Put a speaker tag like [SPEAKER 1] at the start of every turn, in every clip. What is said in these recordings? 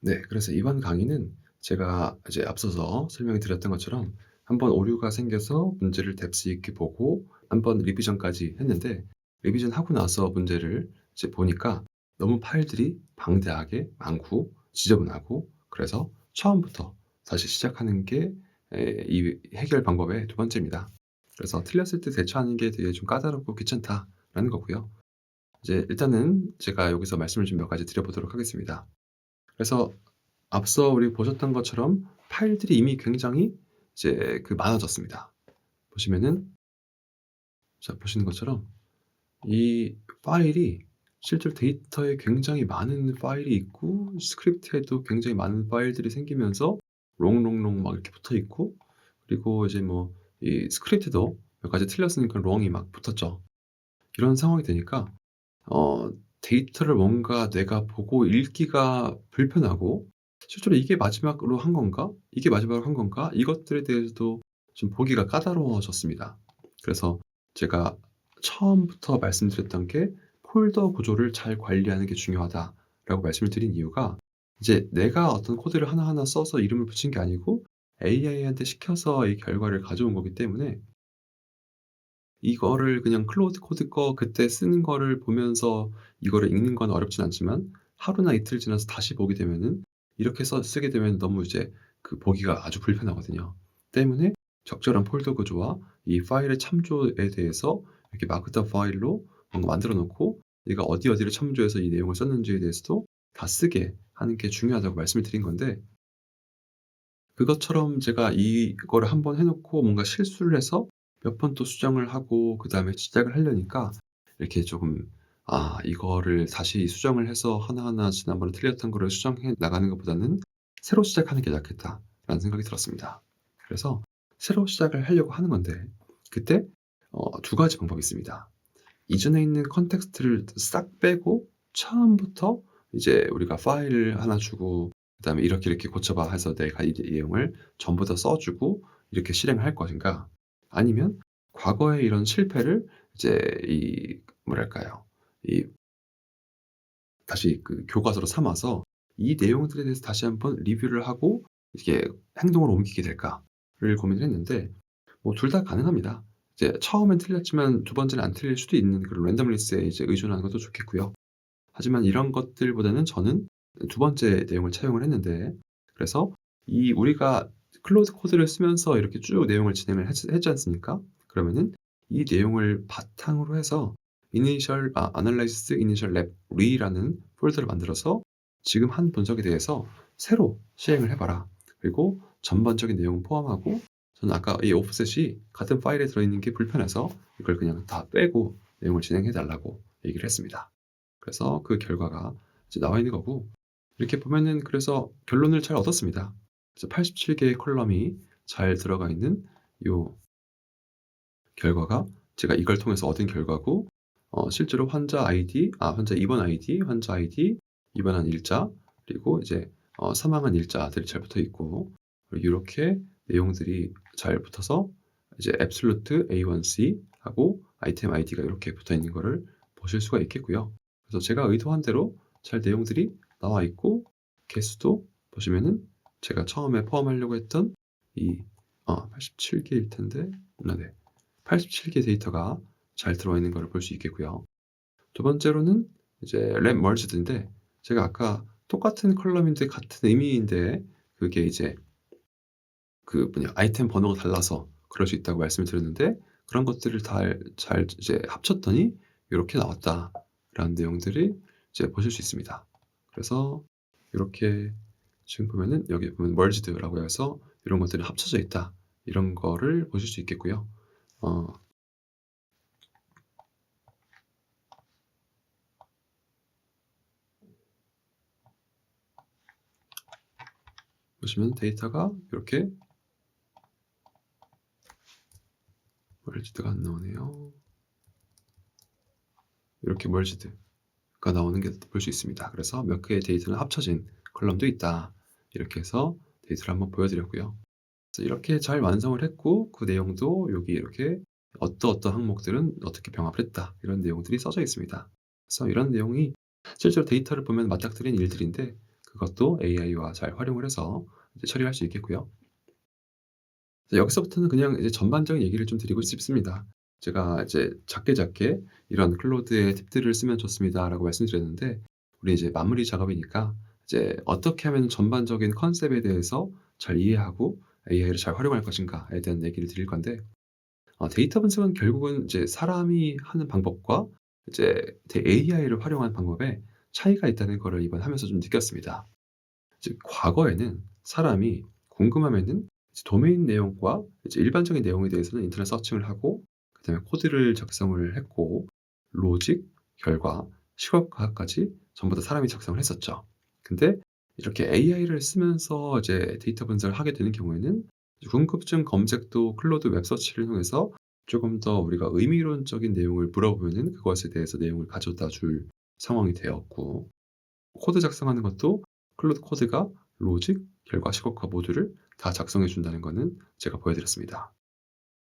[SPEAKER 1] 네. 그래서 이번 강의는 제가 이제 앞서서 설명해 드렸던 것처럼 한번 오류가 생겨서 문제를 뎁스 있게 보고 한번 리비전까지 했는데, 리비전하고 나서 문제를 이제 보니까 너무 파일들이 방대하게 많고 지저분하고, 그래서 처음부터 다시 시작하는 게 이 해결 방법의 두 번째입니다. 그래서 틀렸을 때 대처하는 게 되게 좀 까다롭고 귀찮다라는 거고요. 이제 일단은 제가 여기서 말씀을 좀 몇 가지 드려 보도록 하겠습니다. 그래서 앞서 우리 보셨던 것처럼 파일들이 이미 굉장히 이제 많아졌습니다. 보시면은, 자 보시는 것처럼 이 파일이 실제로 데이터에 굉장히 많은 파일이 있고, 스크립트에도 굉장히 많은 파일들이 생기면서 롱롱롱 막 이렇게 붙어 있고, 그리고 이제 뭐 이 스크립트도 몇 가지 틀렸으니까 롱이 막 붙었죠. 이런 상황이 되니까 어 데이터를 뭔가 내가 보고 읽기가 불편하고, 실제로 '이게 마지막으로 한 건가? 이게 마지막으로 한 건가?' 이것들에 대해서도 좀 보기가 까다로워졌습니다. 그래서 제가 처음부터 말씀드렸던 게 "폴더 구조를 잘 관리하는 게 중요하다."라고 말씀을 드린 이유가, 이제 내가 어떤 코드를 하나하나 써서 이름을 붙인 게 아니고 AI한테 시켜서 이 결과를 가져온 거기 때문에, 이거를 그냥 클로드 코드 거 그때 쓰는 거를 보면서 이거를 읽는 건 어렵진 않지만, 하루나 이틀 지나서 다시 보게 되면은 이렇게 쓰게 되면 너무 이제 보기가 아주 불편하거든요. 때문에 적절한 폴더 구조와 이 파일의 참조에 대해서 이렇게 마크업 파일로 뭔가 만들어 놓고, 내가 어디를 참조해서 이 내용을 썼는지에 대해서도 다 쓰게 하는 게 중요하다고 말씀을 드린 건데, 그것처럼 제가 이거를 한번 해 놓고 뭔가 실수를 해서 몇 번 또 수정을 하고 그다음에 시작을 하려니까, 이렇게 조금 '아 이거를 다시 수정을 해서 하나하나 지난번에 틀렸던 거를 수정해 나가는 것보다는 새로 시작하는 게 낫겠다.'라는 생각이 들었습니다. 그래서 새로 시작을 하려고 하는 건데, 그때 두 가지 방법이 있습니다. 이전에 있는 컨텍스트를 싹 빼고 처음부터 이제 우리가 파일을 하나 주고 그다음에 "이렇게 이렇게 고쳐 봐." 해서 내가 이 내용을 전부 다 써 주고 이렇게 실행을 할 것인가, 아니면 과거의 이런 실패를 이제 뭐랄까요? 이 다시 교과서로 삼아서 이 내용들에 대해서 다시 한번 리뷰를 하고 이게 행동으로 옮기게 될까를 고민을 했는데, 뭐 둘 다 가능합니다. 이제 처음엔 틀렸지만 두 번째는 안 틀릴 수도 있는 그런 랜덤리스에 이제 의존하는 것도 좋겠고요. 하지만 이런 것들보다는 저는 두 번째 내용을 차용을 했는데, 그래서 이 우리가 클로드 코드를 쓰면서 이렇게 쭉 내용을 진행을 했지 않습니까? 그러면은 이 내용을 바탕으로 해서 analysis initial lab re라는 폴더를 만들어서 지금 한 분석에 대해서 새로 시행을 해 봐라. 그리고 전반적인 내용을 포함하고, 저는 아까 이 오프셋이 같은 파일에 들어있는 게 불편해서 이걸 그냥 다 빼고 내용을 진행해 달라고 얘기를 했습니다. 그래서 그 결과가 이제 나와 있는 거고, 이렇게 보면은 그래서 결론을 잘 얻었습니다. 그래서 87 개의 컬럼이 잘 들어가 있는 요 결과가 제가 이걸 통해서 얻은 결과고, 실제로 환자 입원 아이디, 환자 아이디, 입원한 일자, 그리고 이제 사망한 일자들이 잘 붙어 있고, 그리고 요렇게 내용들이 잘 붙어서 이제 absolute A1C 하고 아이템 아이디가 이렇게 붙어 있는 거를 보실 수가 있겠고요. 그래서 제가 의도한 대로 잘 내용들이 나와 있고, 개수도 보시면은 제가 처음에 포함하려고 했던 이 87 개일 텐데, 네. 87개 데이터가 잘 들어와 있는 것을 볼 수 있겠고요. 두 번째로는 이제 랩 머지드인데, 제가 아까 똑같은 컬럼인데 같은 의미인데 그게 이제 아이템 번호가 달라서 그럴 수 있다고 말씀을 드렸는데, 그런 것들을 잘 이제 합쳤더니 요렇게 나왔다라는 내용들이 이제 보실 수 있습니다. 그래서 요렇게 지금 보면은 여기 보면 merged라고 해서 이런 것들이 합쳐져 있다, 이런 거를 보실 수 있겠고요. 어 보시면 데이터가 이렇게 멀지드가 안 나오네요. 이렇게 멀지드가 나오는 게 볼 수 있습니다. 그래서 몇 개의 데이터는 합쳐진 컬럼도 있다. 이렇게 해서 데이터를 한번 보여드렸고요. 그래서 이렇게 잘 완성을 했고, 그 내용도 여기 이렇게 어떠어떠 항목들은 어떻게 병합을 했다, 이런 내용들이 써져 있습니다. 그래서 이런 내용이 실제로 데이터를 보면 맞닥뜨리는 일들인데, 그것도 AI와 잘 활용을 해서 이제 처리할 수 있겠고요. 여기서부터는 그냥 이제 전반적인 얘기를 좀 드리고 싶습니다. 제가 이제 작게 이런 클로드의 팁들을 쓰면 좋습니다라고 말씀드렸는데, 우리 이제 마무리 작업이니까 이제 어떻게 하면 전반적인 컨셉에 대해서 잘 이해하고 AI를 잘 활용할 것인가에 대한 얘기를 드릴 건데, 데이터 분석은 결국은 이제 사람이 하는 방법과 이제 AI를 활용하는 방법에 차이가 있다는 거를 이번 하면서 좀 느꼈습니다. 즉 과거에는 사람이 궁금하면은 이제 도메인 내용과 이제 일반적인 내용에 대해서는 인터넷 서칭을 하고, 그다음에 코드를 작성을 했고, 로직, 결과, 시각화까지 전부 다 사람이 작성을 했었죠. 근데 이렇게 AI를 쓰면서 이제 데이터 분석을 하게 되는 경우에는 궁금증 검색도 클로드 웹 서치를 통해서 조금 더 우리가 의미론적인 내용을 물어보면은 그것에 대해서 내용을 가져다 줄 상황이 되었고, 코드 작성하는 것도 클로드 코드가 로직, 결과, 시각화 모두를 다 작성해 준다는 거는 제가 보여드렸습니다.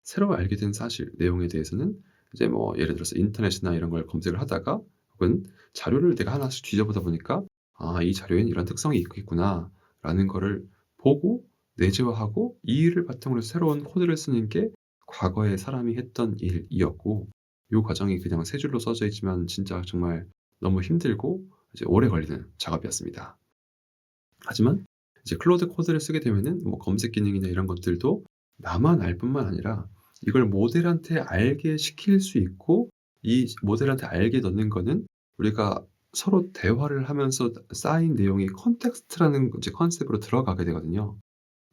[SPEAKER 1] 새로 알게 된 사실, 내용에 대해서는 이제 뭐 예를 들어서 인터넷이나 이런 걸 검색을 하다가, 혹은 자료를 내가 하나씩 뒤져보다 보니까 '아 이 자료에는 이런 특성이 있겠구나.'라는 거를 보고 내재화하고, 이 일을 바탕으로 해서 새로운 코드를 쓰는 게 과거에 사람이 했던 일이었고, 요 과정이 그냥 세 줄로 써져 있지만 진짜 정말 너무 힘들고 이제 오래 걸리는 작업이었습니다. 하지만 이제 클로드 코드를 쓰게 되면은 뭐 검색 기능이나 이런 것들도 나만 알 뿐만 아니라 이걸 모델한테 알게 시킬 수 있고, 이 모델한테 알게 넣는 거는 우리가 서로 대화를 하면서 쌓인 내용이 컨텍스트라는 이제 컨셉으로 들어가게 되거든요.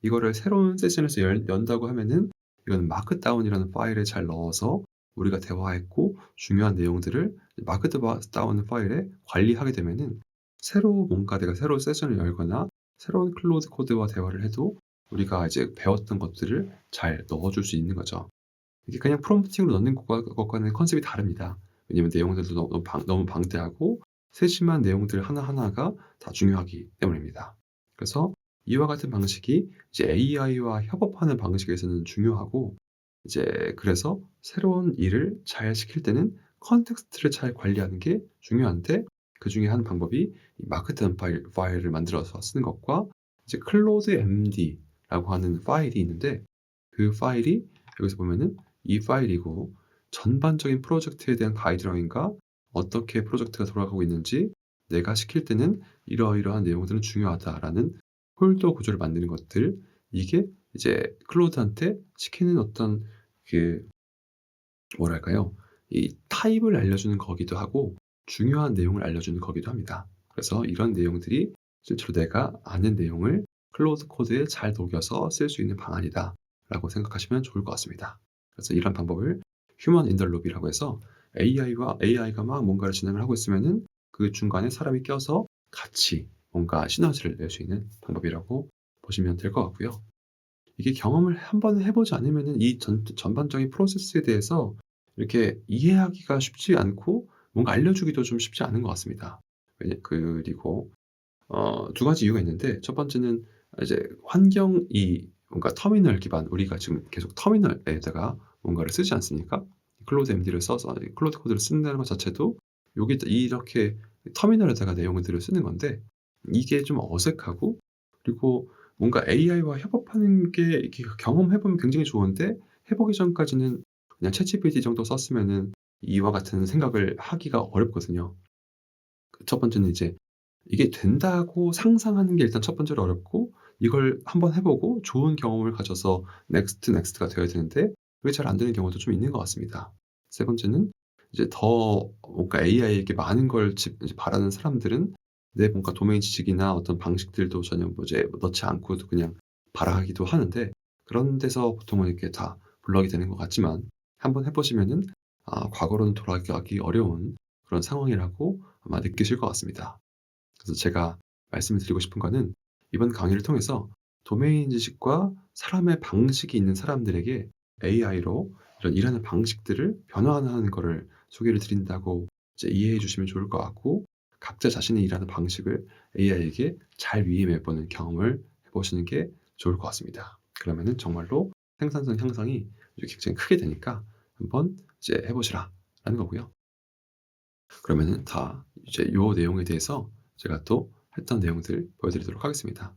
[SPEAKER 1] 이거를 새로운 세션에서 연다고 하면은 이거는 마크다운이라는 파일에 잘 넣어서 우리가 대화했고 중요한 내용들을 마크다운 파일에 관리하게 되면은, 새로 뭔가 내가 새로 세션을 열거나 새로운 클로드 코드와 대화를 해도 우리가 이제 배웠던 것들을 잘 넣어줄 수 있는 거죠. 이게 그냥 프롬프팅으로 넣는 것과는 컨셉이 다릅니다. 왜냐면 내용들도 너무 방대하고 세심한 내용들 하나하나가 다 중요하기 때문입니다. 그래서 이와 같은 방식이 이제 AI와 협업하는 방식에서는 중요하고, 이제 그래서 새로운 일을 잘 시킬 때는 컨텍스트를 잘 관리하는 게 중요한데, 그중에 한 방법이 이 마크다운 파일을 만들어서 쓰는 것과 이제 클로드 MD라고 하는 파일이 있는데, 그 파일이 여기서 보면은 이 파일이고, 전반적인 프로젝트에 대한 가이드라인과 어떻게 프로젝트가 돌아가고 있는지, 내가 시킬 때는 이러이러한 내용들은 중요하다라는 폴더 구조를 만드는 것들, 이게 이제 클로드한테 시키는 어떤 그 뭐랄까요? 이 타입을 알려주는 거기도 하고 중요한 내용을 알려주는 거기도 합니다. 그래서 이런 내용들이 실제로 내가 아는 내용을 클로드 코드에 잘 녹여서 쓸 수 있는 방안이다라고 생각하시면 좋을 것 같습니다. 그래서 이런 방법을 휴먼 인더 룹이라고 해서 AI가 막 뭔가를 진행을 하고 있으면은 그 중간에 사람이 껴서 같이 뭔가 시너지를 낼 수 있는 방법이라고 보시면 될 것 같고요. 이게 경험을 한번 해 보지 않으면은 이 전반적인 프로세스에 대해서 이렇게 이해하기가 쉽지 않고 뭔가 알려주기도 좀 쉽지 않은 것 같습니다. 그리고 두 가지 이유가 있는데, 첫 번째는 이제 환경이 뭔가 터미널 기반, 우리가 지금 계속 터미널에다가 뭔가를 쓰지 않습니까? 클로드 MD를 써서 클로드 코드를 쓴다는 것 자체도 요게 이렇게 터미널에다가 내용들을 쓰는 건데, 이게 좀 어색하고, 그리고 뭔가 AI와 협업하는 게 이렇게 경험해 보면 굉장히 좋은데, 해 보기 전까지는 그냥 챗GPT 정도 썼으면은 이와 같은 생각을 하기가 어렵거든요. 그 첫 번째는 이제 이게 된다고 상상하는 게 일단 첫 번째로 어렵고, 이걸 한번 해 보고 좋은 경험을 가져서 넥스트가 되어야 되는데 그게 잘 안 되는 경우도 좀 있는 것 같습니다. 세 번째는 이제 더 뭔가 AI에게 많은 걸 이제 바라는 사람들은 내 뭔가 도메인 지식이나 어떤 방식들도 전혀 뭐 이제 넣지 않고도 그냥 바라기도 하는데, 그런 데서 보통은 이렇게 다 블럭이 되는 것 같지만, 한번 해 보시면은 과거로는 돌아가기 어려운 그런 상황이라고 아마 느끼실 것 같습니다. 그래서 제가 말씀을 드리고 싶은 거는, 이번 강의를 통해서 도메인 지식과 사람의 방식이 있는 사람들에게 AI로 이런 일하는 방식들을 변화하는 거를 소개를 드린다고 이제 이해해 주시면 좋을 것 같고, 각자 자신의 일하는 방식을 AI에게 잘 위임해 보는 경험을 해 보시는 게 좋을 것 같습니다. 그러면은 정말로 생산성 향상이 굉장히 크게 되니까 한번 이제 해 보시라라는 거고요. 그러면은 다 이제 요 내용에 대해서 제가 또 했던 내용들 보여드리도록 하겠습니다.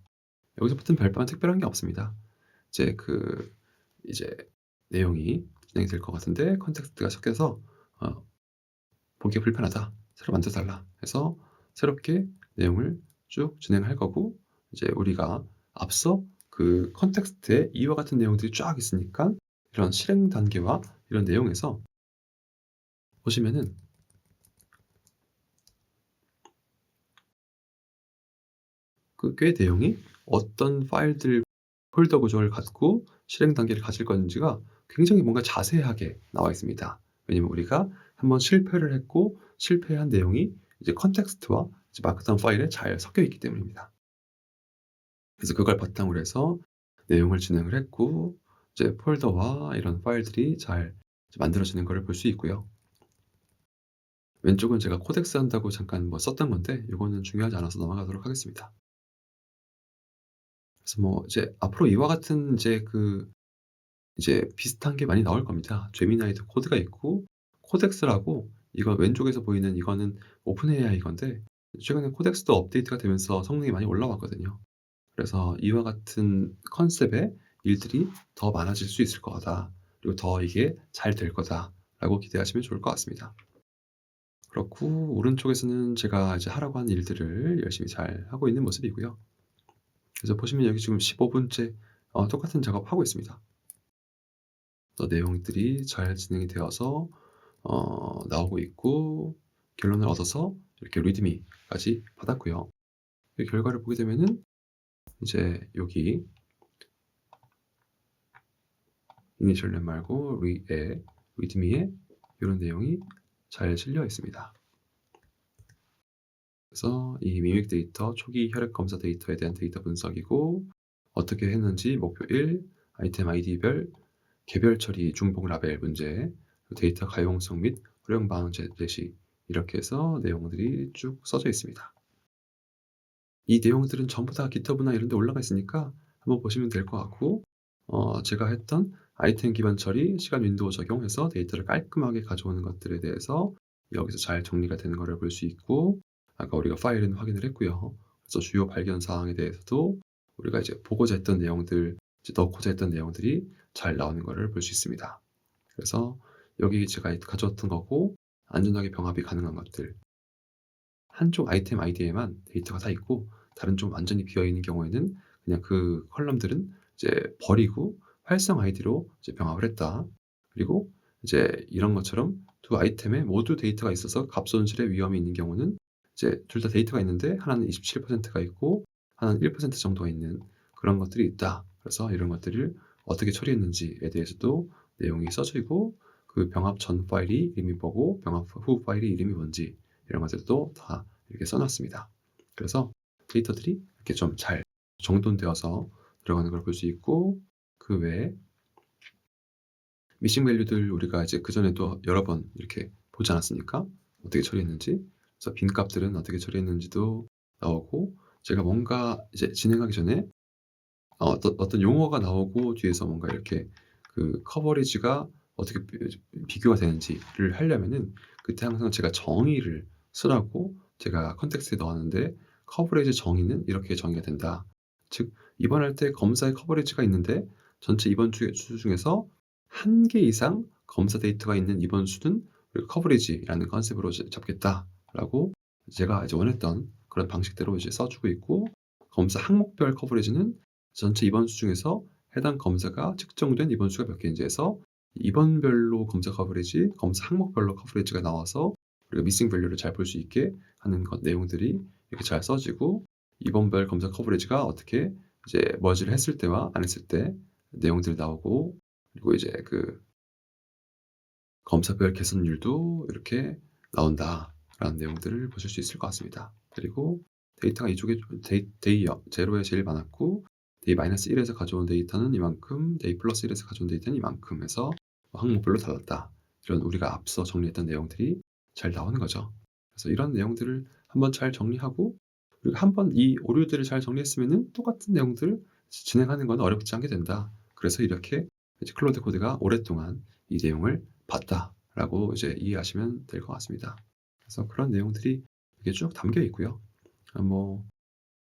[SPEAKER 1] 여기서부터는 별다른 특별한 게 없습니다. 이제 이제 내용이 진행이 될 것 같은데 컨텍스트가 섞여서 보기가 불편하다. 새로 만들어 달라 해서 새롭게 내용을 쭉 진행할 거고, 이제 우리가 앞서 그 컨텍스트에 이와 같은 내용들이 쫙 있으니까 이런 실행 단계와 이런 내용에서 보시면은 그 꽤 내용이 어떤 파일들 폴더 구조를 갖고 실행 단계를 가질 건지가 굉장히 뭔가 자세하게 나와 있습니다. 왜냐면 우리가 한번 실패를 했고 실패한 내용이 이제 컨텍스트와 이제 마크다운 파일에 잘 섞여 있기 때문입니다. 그래서 그걸 바탕으로 해서 내용을 진행을 했고 이제 폴더와 이런 파일들이 잘 만들어지는 것을 볼 수 있고요. 왼쪽은 제가 코덱스 한다고 잠깐 썼던 건데 이거는 중요하지 않아서 넘어가도록 하겠습니다. 그래서 이제 앞으로 이와 같은 이제 비슷한 게 많이 나올 겁니다. 제미나이도 코드가 있고 코덱스라고, 이거 왼쪽에서 보이는 이거는 오픈 AI 건데 최근에 코덱스도 업데이트가 되면서 성능이 많이 올라왔거든요. 그래서 이와 같은 컨셉의 일들이 더 많아질 수 있을 거다. 그리고 더 이게 잘 될 거다라고 기대하시면 좋을 것 같습니다. 그렇고 오른쪽에서는 제가 이제 하라고 하는 일들을 열심히 잘 하고 있는 모습이고요. 그래서 보시면 여기 지금 15분째 똑같은 작업하고 있습니다. 내용들이 잘 진행이 되어서 나오고 있고 결론을 얻어서 이렇게 리드미까지 받았고요. 이 결과를 보게 되면은 이제 여기 이니셜 넷 말고 리드미에 이런 내용이 잘 실려 있습니다. 그래서 이 미믹 데이터 초기 혈액 검사 데이터에 대한 데이터 분석이고, 어떻게 했는지 목표 1, 아이템 아이디별 개별 처리 중복 라벨 문제, 데이터 가용성 및 활용 방안 제시, 이렇게 해서 내용들이 쭉 써져 있습니다. 이 내용들은 전부 다 GitHub나 이런 데 올라가 있으니까 한번 보시면 될 것 같고, 제가 했던 아이템 기반 처리, 시간 윈도우 적용해서 데이터를 깔끔하게 가져오는 것들에 대해서 여기서 잘 정리가 되는 것을 볼 수 있고, 아까 우리가 파일은 확인을 했고요. 그래서 주요 발견 사항에 대해서도 우리가 이제 보고자 했던 내용들, 이제 넣고자 했던 내용들이 잘 나오는 것을 볼 수 있습니다. 그래서 여기 제가 가져왔던 거고, 안전하게 병합이 가능한 것들, 한쪽 아이템 아이디에만 데이터가 다 있고 다른 쪽 완전히 비어 있는 경우에는 그냥 그 컬럼들은 이제 버리고 활성 아이디로 이제 병합을 했다. 그리고 이제 이런 것처럼 두 아이템에 모두 데이터가 있어서 값 손실의 위험이 있는 경우는 이제 둘 다 데이터가 있는데 하나는 27%가 있고 하나는 1% 정도가 있는 그런 것들이 있다. 그래서 이런 것들을 어떻게 처리했는지에 대해서도 내용이 써져 있고, 그 병합 전 파일이 이름이 뭐고 병합 후 파일이 이름이 뭔지 이런 것들도 다 이렇게 써놨습니다. 그래서 데이터들이 이렇게 좀 잘 정돈되어서 들어가는 걸 볼 수 있고, 그 외에 미싱 밸류들 우리가 이제 그전에도 여러 번 이렇게 보지 않았습니까? 어떻게 처리했는지. 그래서 빈 값들은 어떻게 처리했는지도 나오고, 제가 뭔가 이제 진행하기 전에 어떤 용어가 나오고 뒤에서 뭔가 이렇게 그 커버리지가 어떻게 비교가 되는지를 하려면은 그때 항상 제가 정의를 쓰라고 제가 컨텍스트에 넣었는데, 커버리지 정의는 이렇게 정의가 된다. 즉 입원할 때 검사의 커버리지가 있는데 전체 입원 수 중에서 1개 이상 검사 데이터가 있는 입원 수는 우리가 커버리지라는 컨셉으로 잡겠다라고 제가 이제 원했던 그런 방식대로 이제 써주고 있고, 검사 항목별 커버리지는 전체 입원수 중에서 해당 검사가 측정된 입원수가 몇 개인지 해서 입원별로 검사 커버리지, 검사 항목별로 커버리지가 나와서 우리가 미싱 밸류를 잘 볼 수 있게 하는 내용들이 이렇게 잘 써지고, 입원별 검사 커버리지가 어떻게 이제 머지를 했을 때와 안 했을 때 내용들이 나오고, 그리고 이제 그 검사별 개선율도 이렇게 나온다라는 내용들을 보실 수 있을 것 같습니다. 그리고 데이터가 이쪽에 데이 0에 제일 많았고, 데이 마이너스 1에서 가져온 데이터는 이만큼, 데이 플러스 1에서 가져온 데이터는 이만큼 해서 항목별로 달랐다. 이런 우리가 앞서 정리했던 내용들이 잘 나오는 거죠. 그래서 이런 내용들을 한번 잘 정리하고, 그리고 한번 이 오류들을 잘 정리했으면은 똑같은 내용들을 진행하는 건 어렵지 않게 된다. 그래서 이렇게 이제 클로드 코드가 오랫동안 이 내용을 봤다라고 이제 이해하시면 될 것 같습니다. 그래서 그런 내용들이 이렇게 쭉 담겨 있고요. 뭐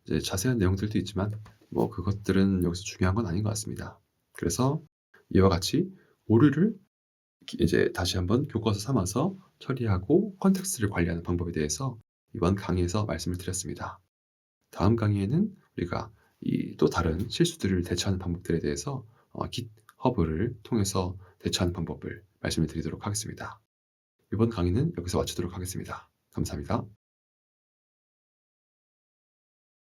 [SPEAKER 1] 이제 자세한 내용들도 있지만 뭐 그것들은 여기서 중요한 건 아닌 것 같습니다. 그래서 이와 같이 오류를 이제 다시 한번 교과서 삼아서 처리하고 컨텍스트를 관리하는 방법에 대해서 이번 강의에서 말씀을 드렸습니다. 다음 강의에는 우리가 이 또 다른 실수들을 대처하는 방법들에 대해서 깃허브를 통해서 대처하는 방법을 말씀을 드리도록 하겠습니다. 이번 강의는 여기서 마치도록 하겠습니다. 감사합니다.